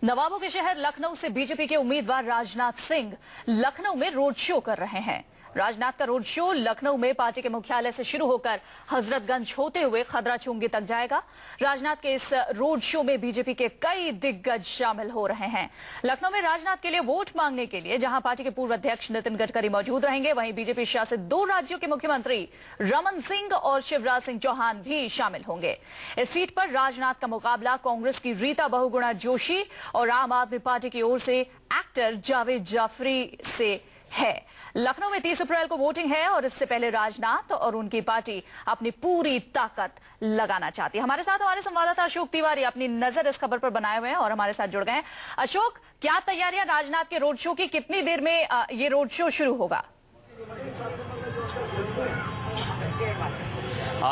नवाबों के शहर लखनऊ से बीजेपी के उम्मीदवार राजनाथ सिंह लखनऊ में रोड शो कर रहे हैं। राजनाथ का रोड शो लखनऊ में पार्टी के मुख्यालय से शुरू होकर हजरतगंज होते हुए खदरा चुंगी तक जाएगा। राजनाथ के इस रोड शो में बीजेपी के कई दिग्गज शामिल हो रहे हैं। लखनऊ में राजनाथ के लिए वोट मांगने के लिए जहां पार्टी के पूर्व अध्यक्ष नितिन गडकरी मौजूद रहेंगे, वहीं बीजेपी शासित 2 राज्यों के मुख्यमंत्री रमन सिंह और शिवराज सिंह चौहान भी शामिल होंगे। इस सीट पर राजनाथ का मुकाबला कांग्रेस की रीता बहुगुणा जोशी और आम आदमी पार्टी की ओर से एक्टर जावेद जाफरी से है। लखनऊ में 30 अप्रैल को वोटिंग है और इससे पहले राजनाथ और उनकी पार्टी अपनी पूरी ताकत लगाना चाहती है। हमारे साथ हमारे संवाददाता अशोक तिवारी अपनी नजर इस खबर पर बनाए हुए हैं और हमारे साथ जुड़ गए हैं। अशोक, क्या तैयारियां राजनाथ के रोड शो की, कितनी देर में ये रोड शो शुरू होगा?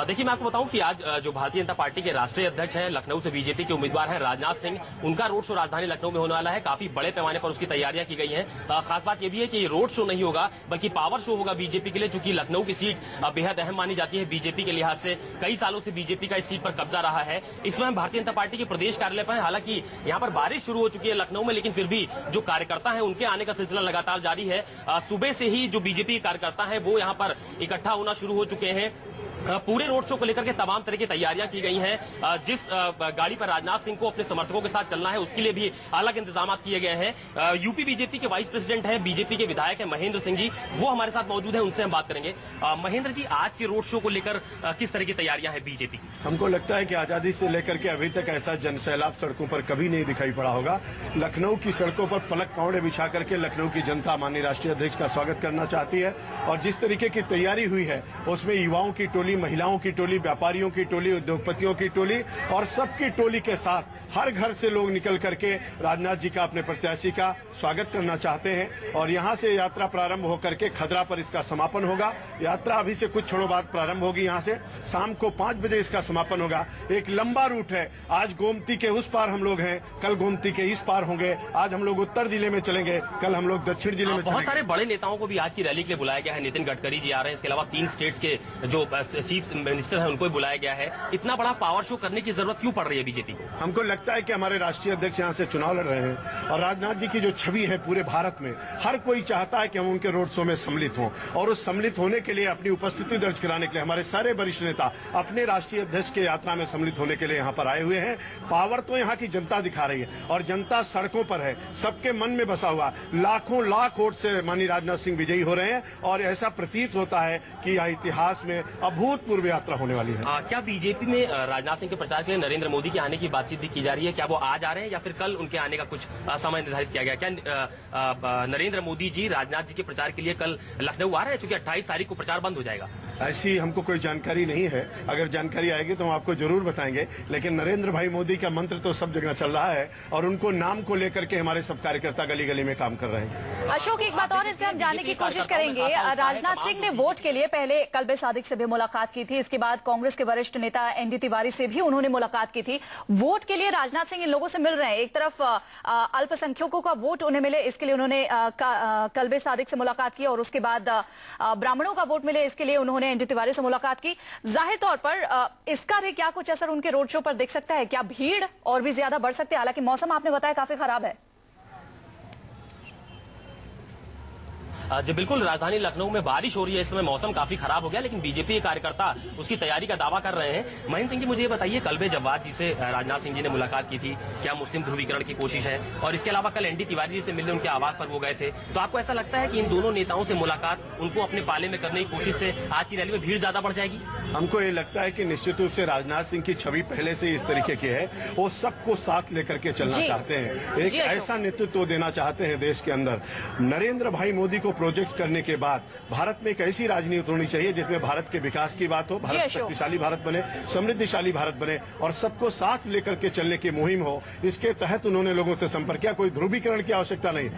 देखिए, मैं आपको बताऊं कि आज जो भारतीय जनता पार्टी के राष्ट्रीय अध्यक्ष हैं, लखनऊ से बीजेपी के उम्मीदवार हैं राजनाथ सिंह, उनका रोड शो राजधानी लखनऊ में होने वाला है। काफी बड़े पैमाने पर उसकी तैयारियां की गई हैं। खास बात यह भी है कि रोड शो नहीं होगा बल्कि पावर शो होगा बीजेपी के लिए, चूंकि लखनऊ की सीट बेहद अहम मानी जाती है बीजेपी के लिहाज से। कई सालों से बीजेपी का इस सीट पर कब्जा रहा है। इस समय हम भारतीय जनता पार्टी के प्रदेश कार्यालय पर, हालांकि यहाँ पर बारिश शुरू हो चुकी है लखनऊ में, लेकिन फिर भी जो कार्यकर्ता है उनके आने का सिलसिला लगातार जारी है। सुबह से ही जो बीजेपी कार्यकर्ता है वो यहाँ पर इकट्ठा होना शुरू हो चुके हैं। पूरे रोड शो को लेकर के तमाम तरह की तैयारियां की गई हैं। जिस गाड़ी पर राजनाथ सिंह को अपने समर्थकों के साथ चलना है उसके लिए भी अलग इंतजाम किए गए हैं। यूपी बीजेपी के वाइस प्रेसिडेंट हैं, बीजेपी के विधायक हैं महेंद्र सिंह जी, वो हमारे साथ मौजूद हैं, उनसे हम बात करेंगे। महेंद्र जी, आज के रोड शो को लेकर किस तरह की तैयारियां हैं बीजेपी की? हमको लगता है कि आजादी से लेकर के अभी तक ऐसा जनसैलाब सड़कों पर कभी नहीं दिखाई पड़ा होगा। लखनऊ की सड़कों पर पलक पावड़े बिछा करके लखनऊ की जनता माननीय राष्ट्रीय अध्यक्ष का स्वागत करना चाहती है और जिस तरीके की तैयारी हुई है उसमें युवाओं की टोली, महिलाओं की टोली, व्यापारियों की टोली, उद्योगपतियों की टोली और सबकी टोली के साथ हर घर से लोग निकल करके राजनाथ जी का, अपने प्रत्याशी का स्वागत करना चाहते हैं और यहां से यात्रा प्रारंभ होकर के खदरा पर इसका समापन होगा। यात्रा अभी से कुछ क्षणों बाद प्रारंभ होगी। यहां से शाम को 5 बजे इसका समापन होगा। एक लंबा रूट है। आज गोमती के उस पार हम लोग हैं, कल गोमती के इस पार होंगे। आज हम लोग उत्तर जिले में चलेंगे, कल हम लोग दक्षिण जिले में। बहुत सारे बड़े नेताओं को भी आज की रैली के लिए बुलाया गया है। नितिन गडकरी जी आ रहे हैं, इसके अलावा 3 स्टेट्स के जो चीफ मिनिस्टर है उनको भी बुलाया गया है। इतना बड़ा पावर शो करने की जरूरत क्यों पड़ रही है बीजेपी को? हमको लगता है कि हमारे राष्ट्रीय अध्यक्ष यहाँ से चुनाव लड़ रहे हैं और राजनाथ जी की जो छवि है पूरे भारत में, हर कोई चाहता है कि हम उनके रोड शो में सम्मिलित हों और उस सम्मिलित होने के लिए, अपनी उपस्थिति दर्ज कराने के लिए हमारे सारे वरिष्ठ नेता अपने राष्ट्रीय अध्यक्ष के यात्रा में सम्मिलित होने के लिए यहाँ पर आए हुए हैं। पावर तो यहाँ की जनता दिखा रही है और जनता सड़कों पर है, सबके मन में बसा हुआ। लाखों लाख वोट से माननीय राजनाथ सिंह विजयी हो रहे हैं और ऐसा प्रतीत होता है कि यह इतिहास में अभूतपूर्व यात्रा होने वाली है। क्या बीजेपी में राजनाथ सिंह के प्रचार के लिए नरेंद्र मोदी के आने की बातचीत भी की जा रही है? क्या वो आज आ रहे हैं या फिर कल उनके आने का कुछ समय निर्धारित किया गया? क्या नरेंद्र मोदी जी राजनाथ जी के प्रचार के लिए कल लखनऊ आ रहे हैं, चूंकि 28 तारीख को प्रचार बंद हो जाएगा? ऐसी हमको कोई जानकारी नहीं है। अगर जानकारी आएगी तो हम आपको जरूर बताएंगे, लेकिन नरेंद्र भाई मोदी का मंत्र तो सब जगह चल रहा है और उनको नाम को लेकर के हमारे सब कार्यकर्ता गली गली में काम कर रहे हैं। अशोक, एक बात और इससे हम जानने की कोशिश करेंगे। राजनाथ सिंह ने वोट के लिए पहले कल्बे सादिक से भी मुलाकात की थी, इसके बाद कांग्रेस के वरिष्ठ नेता एनडी तिवारी से भी उन्होंने मुलाकात की थी। वोट के लिए राजनाथ सिंह इन लोगों से मिल रहे हैं। एक तरफ अल्पसंख्यकों का वोट उन्हें मिले, इसके लिए उन्होंने कल्बे सादिक से मुलाकात की और उसके बाद ब्राह्मणों का वोट मिले, इसके लिए उन्होंने एनडी तिवारी से मुलाकात की। जाहिर तौर पर इसका भी क्या कुछ असर उनके रोड शो पर दिख सकता है? क्या भीड़ और भी ज्यादा बढ़ सकती है? हालांकि मौसम आपने बताया काफी खराब है। जी बिल्कुल, राजधानी लखनऊ में बारिश हो रही है इस समय, मौसम काफी खराब हो गया, लेकिन बीजेपी के कार्यकर्ता उसकी तैयारी का दावा कर रहे हैं। महेंद्र सिंह जी, मुझे ये बताइए, कल्बे जवाद जी से राजनाथ सिंह जी ने मुलाकात की थी, क्या मुस्लिम ध्रुवीकरण की कोशिश है? और इसके अलावा कल एनडी तिवारी जी से मिलने उनके आवास पर वो गए थे, तो आपको ऐसा लगता है कि इन दोनों नेताओं से मुलाकात उनको अपने पाले में करने की कोशिश से आज की रैली में भीड़ ज्यादा बढ़ जाएगी? हमको ये लगता है कि निश्चित रूप से राजनाथ सिंह की छवि पहले से इस तरीके की है, वो सबको साथ लेकर के चलना चाहते हैं, एक ऐसा नेतृत्व देना चाहते हैं देश के अंदर। नरेंद्र भाई मोदी को प्रोजेक्ट करने के बाद भारत में एक ऐसी राजनीति होनी चाहिए जिसमें भारत के विकास की बात हो, भारत शक्तिशाली भारत बने, समृद्धिशाली भारत बने और सबको साथ लेकर के चलने की मुहिम हो। इसके तहत उन्होंने लोगों से संपर्क किया। कोई ध्रुवीकरण की आवश्यकता नहीं।